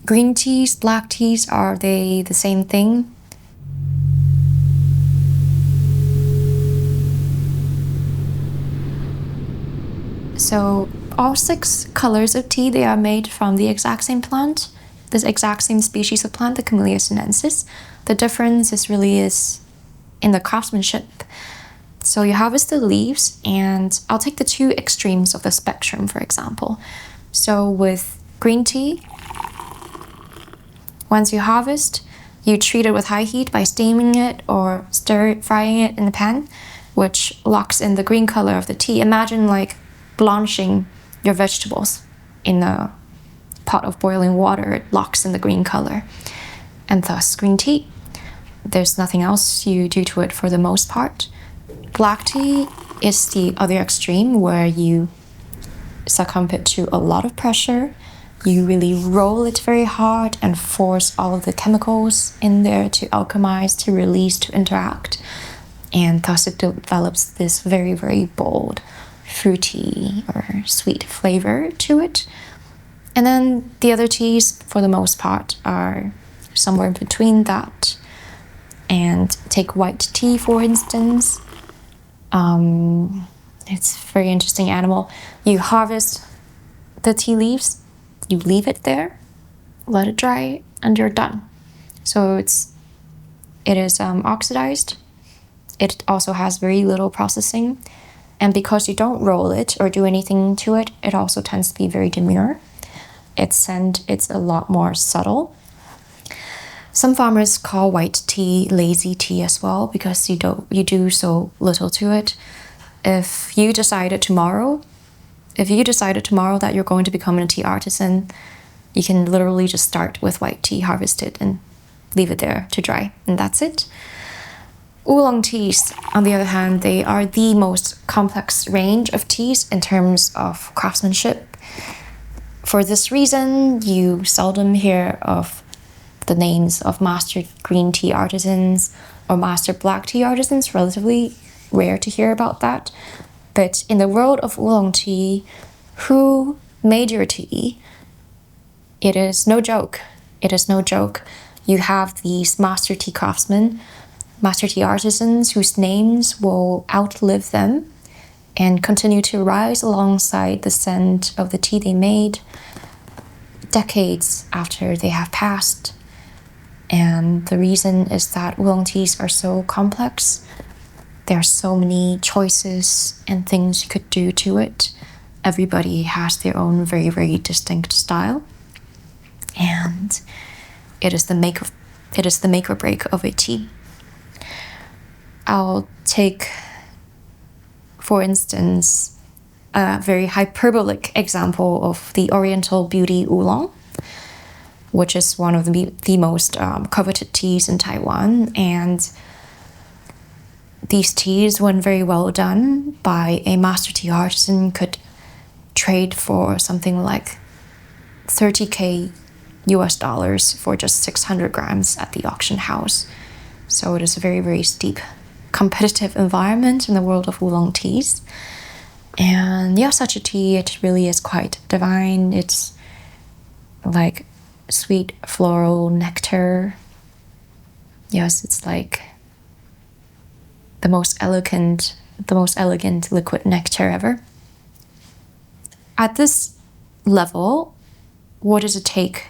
Green teas, black teas, are they the same thing? So all 6 colors of tea, they are made from the exact same plant, this exact same species of plant, the Camellia sinensis. The difference is in the craftsmanship. So you harvest the leaves, and I'll take the 2 extremes of the spectrum, for example. So with green tea, once you harvest, you treat it with high heat by steaming it or frying it in the pan, which locks in the green color of the tea. Imagine like blanching your vegetables in a pot of boiling water. It locks in the green color, and thus green tea. There's nothing else you do to it for the most part. Black tea is the other extreme, where you succumb it to a lot of pressure. You really roll it very hard and force all of the chemicals in there to alchemize, to release, to interact. And thus it develops this very, very bold, fruity or sweet flavor to it. And then the other teas, for the most part, are somewhere in between that. And take white tea, for instance. It's a very interesting animal. You harvest the tea leaves, you leave it there, let it dry, and you're done. So it is oxidized. It also has very little processing. And because you don't roll it or do anything to it, it also tends to be very demure. Its scent, it's a lot more subtle. Some farmers call white tea lazy tea as well, because you do so little to it. If you decided tomorrow that you're going to become a tea artisan, you can literally just start with white tea, harvest it, and leave it there to dry, and that's it. Oolong teas, on the other hand, they are the most complex range of teas in terms of craftsmanship. For this reason, you seldom hear of the names of master green tea artisans or master black tea artisans. Relatively rare to hear about that. But in the world of oolong tea, who made your tea? It is no joke. It is no joke. You have these master tea craftsmen, master tea artisans whose names will outlive them and continue to rise alongside the scent of the tea they made decades after they have passed. And the reason is that oolong teas are so complex. There are so many choices and things you could do to it. Everybody has their own very, very distinct style. And it is the make or break of a tea. I'll take, for instance, a very hyperbolic example of the Oriental Beauty oolong, which is one of the most coveted teas in Taiwan. And these teas, when very well done by a master tea artisan, could trade for something like $30,000 US for just 600 grams at the auction house. So it is a very, very steep competitive environment in the world of oolong teas. And yeah, such a tea, it really is quite divine. It's like sweet floral nectar. Yes, it's like the most elegant liquid nectar ever. At this level, what does it take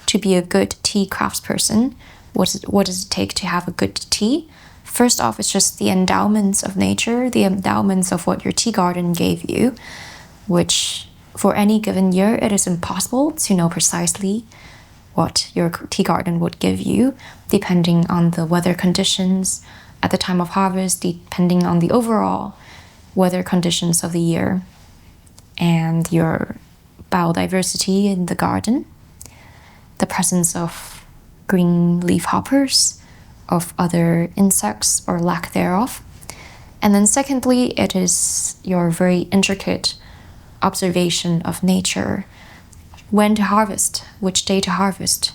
to be a good tea craftsperson? What does it take to have a good tea? First off, it's just the endowments of nature, the endowments of what your tea garden gave you, which for any given year, it is impossible to know precisely what your tea garden would give you, depending on the weather conditions at the time of harvest, depending on the overall weather conditions of the year, and your biodiversity in the garden, the presence of green leaf hoppers, of other insects or lack thereof. And then secondly, it is your very intricate observation of nature, when to harvest, which day to harvest,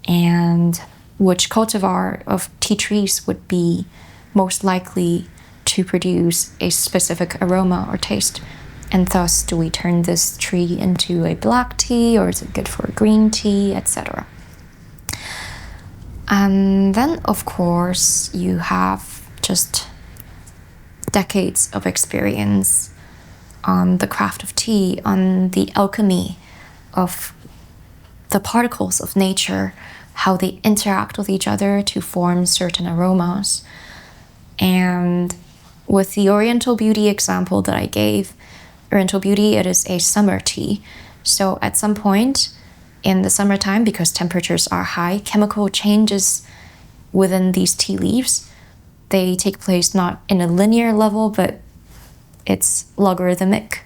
and which cultivar of tea trees would be most likely to produce a specific aroma or taste. And thus, do we turn this tree into a black tea, or is it good for green tea, etc. And then, of course, you have just decades of experience on the craft of tea, on the alchemy of the particles of nature, how they interact with each other to form certain aromas. And with the Oriental Beauty example that I gave, Oriental Beauty, it is a summer tea. So at some point in the summertime, because temperatures are high, chemical changes within these tea leaves, they take place not in a linear level, but it's logarithmic.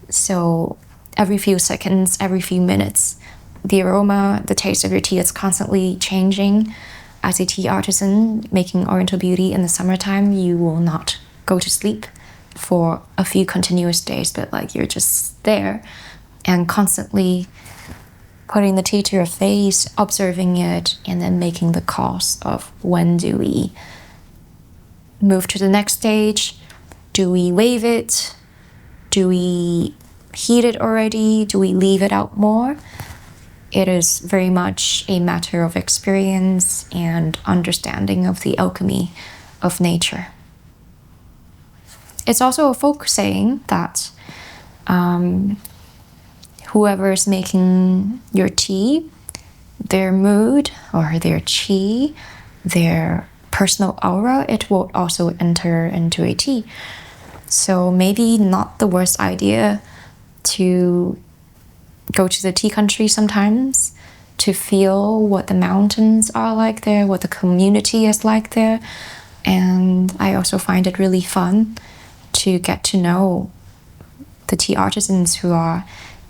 So every few seconds, every few minutes, the aroma, the taste of your tea is constantly changing. As a tea artisan making Oriental Beauty in the summertime, you will not go to sleep for a few continuous days, but like you're just there and constantly putting the tea to your face, observing it, and then making the calls of when do we move to the next stage? Do we wave it? Do we heat it already? Do we leave it out more? It is very much a matter of experience and understanding of the alchemy of nature. It's also a folk saying that whoever is making your tea, their mood or their qi, their personal aura, it will also enter into a tea. So maybe not the worst idea to go to the tea country sometimes to feel what the mountains are like there, what the community is like there. And I also find it really fun to get to know the tea artisans who are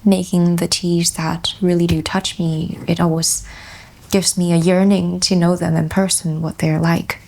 making the teas that really do touch me. It always gives me a yearning to know them in person, what they're like.